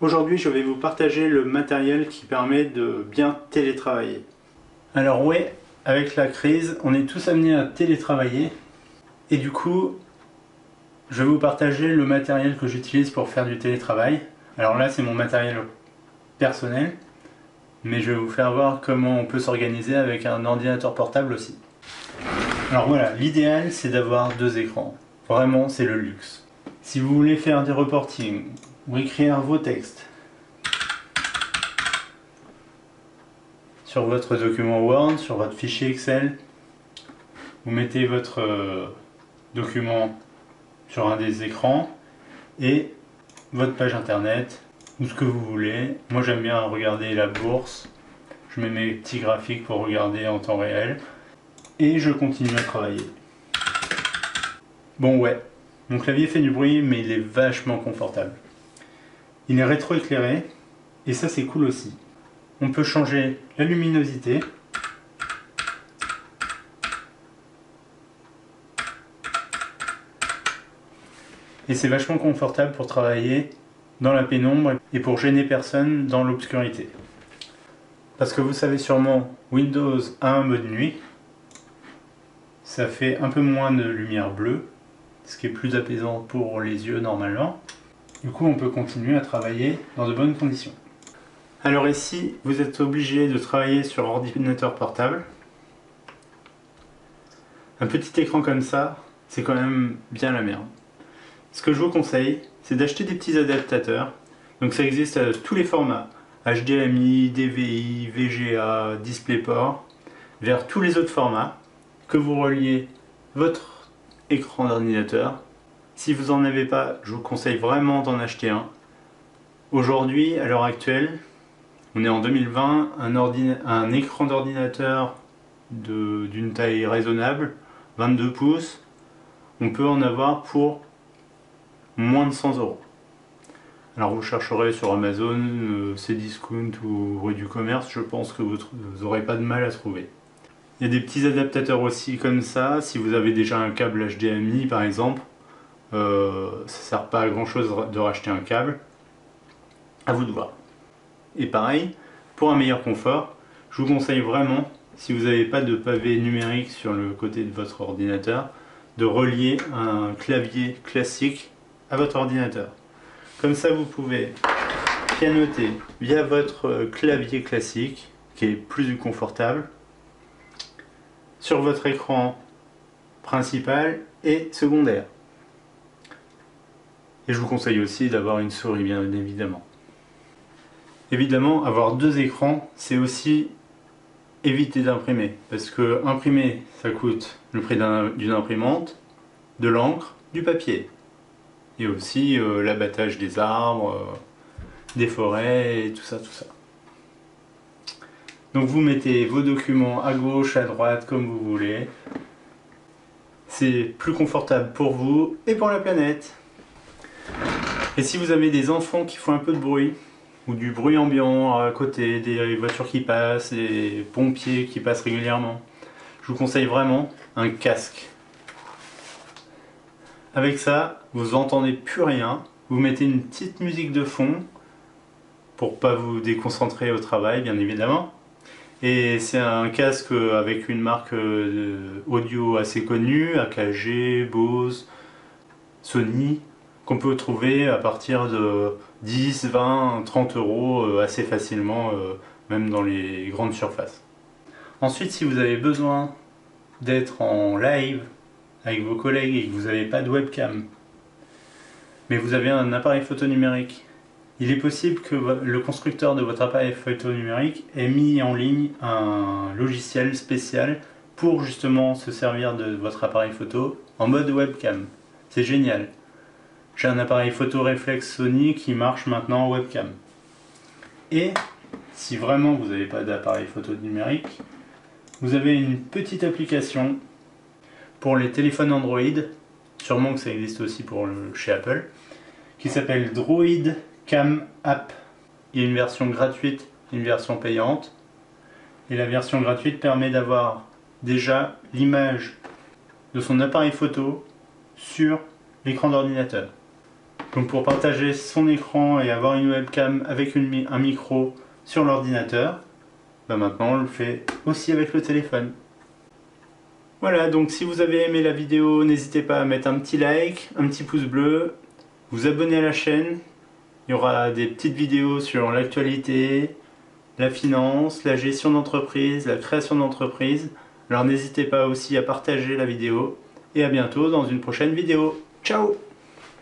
Aujourd'hui, je vais vous partager le matériel qui permet de bien télétravailler. Alors ouais, avec la crise, on est tous amenés à télétravailler. Et du coup, je vais vous partager le matériel que j'utilise pour faire du télétravail. Alors là, c'est mon matériel personnel, mais je vais vous faire voir comment on peut s'organiser avec un ordinateur portable aussi. Alors voilà, l'idéal, c'est d'avoir 2 écrans. Vraiment, c'est le luxe. Si vous voulez faire des reportings ou écrire vos textes sur votre document Word, sur votre fichier Excel, vous mettez votre document sur un des écrans et votre page internet ou ce que vous voulez. Moi j'aime bien regarder la bourse, je mets mes petits graphiques pour regarder en temps réel et je continue à travailler. Bon ouais, mon clavier fait du bruit mais il est vachement confortable. Il est rétroéclairé et ça c'est cool aussi. On peut changer la luminosité. Et c'est vachement confortable pour travailler dans la pénombre et pour gêner personne dans l'obscurité. Parce que vous savez sûrement, Windows a un mode nuit. Ça fait un peu moins de lumière bleue, ce qui est plus apaisant pour les yeux normalement. Du coup, on peut continuer à travailler dans de bonnes conditions. Alors ici, vous êtes obligé de travailler sur ordinateur portable. Un petit écran comme ça, c'est quand même bien la merde. Ce que je vous conseille, c'est d'acheter des petits adaptateurs. Donc ça existe à tous les formats. HDMI, DVI, VGA, DisplayPort, vers tous les autres formats, que vous reliez votre écran d'ordinateur. Si vous n'en avez pas, je vous conseille vraiment d'en acheter un. Aujourd'hui, à l'heure actuelle, on est en 2020, un écran d'ordinateur d'une taille raisonnable, 22 pouces, on peut en avoir pour moins de 100 €. Alors vous chercherez sur Amazon, Cdiscount ou rue du commerce, je pense que vous n'aurez pas de mal à trouver. Il y a des petits adaptateurs aussi comme ça, si vous avez déjà un câble HDMI par exemple, ça ne sert pas à grand chose de racheter un câble, à vous de voir. Et pareil, pour un meilleur confort, je vous conseille vraiment, si vous n'avez pas de pavé numérique sur le côté de votre ordinateur, de relier un clavier classique à votre ordinateur. Comme ça, vous pouvez pianoter via votre clavier classique, qui est plus confortable, sur votre écran principal et secondaire. Et je vous conseille aussi d'avoir une souris, bien évidemment. Évidemment, avoir 2 écrans, c'est aussi éviter d'imprimer. Parce que imprimer, ça coûte le prix d'une imprimante, de l'encre, du papier. Et aussi l'abattage des arbres, des forêts, et tout ça, tout ça. Donc vous mettez vos documents à gauche, à droite, comme vous voulez. C'est plus confortable pour vous et pour la planète. Et si vous avez des enfants qui font un peu de bruit, ou du bruit ambiant à côté, des voitures qui passent, des pompiers qui passent régulièrement, je vous conseille vraiment un casque. Avec ça, vous n'entendez plus rien, vous mettez une petite musique de fond pour pas vous déconcentrer au travail, bien évidemment. Et c'est un casque avec une marque audio assez connue, AKG, Bose, Sony, qu'on peut trouver à partir de 10, 20, 30 € assez facilement, même dans les grandes surfaces. Ensuite, si vous avez besoin d'être en live avec vos collègues et que vous n'avez pas de webcam, mais vous avez un appareil photo numérique, il est possible que le constructeur de votre appareil photo numérique ait mis en ligne un logiciel spécial pour justement se servir de votre appareil photo en mode webcam. C'est génial. J'ai un appareil photo réflexe Sony qui marche maintenant en webcam. Et si vraiment vous n'avez pas d'appareil photo numérique, vous avez une petite application pour les téléphones Android, sûrement que ça existe aussi chez Apple, qui s'appelle Droid Cam App. Il y a une version gratuite et une version payante. Et la version gratuite permet d'avoir déjà l'image de son appareil photo sur l'écran d'ordinateur. Donc pour partager son écran et avoir une webcam avec un micro sur l'ordinateur, maintenant on le fait aussi avec le téléphone. Voilà, donc si vous avez aimé la vidéo, n'hésitez pas à mettre un petit like, un petit pouce bleu, vous abonner à la chaîne. Il y aura des petites vidéos sur l'actualité, la finance, la gestion d'entreprise, la création d'entreprise. Alors n'hésitez pas aussi à partager la vidéo et à bientôt dans une prochaine vidéo. Ciao!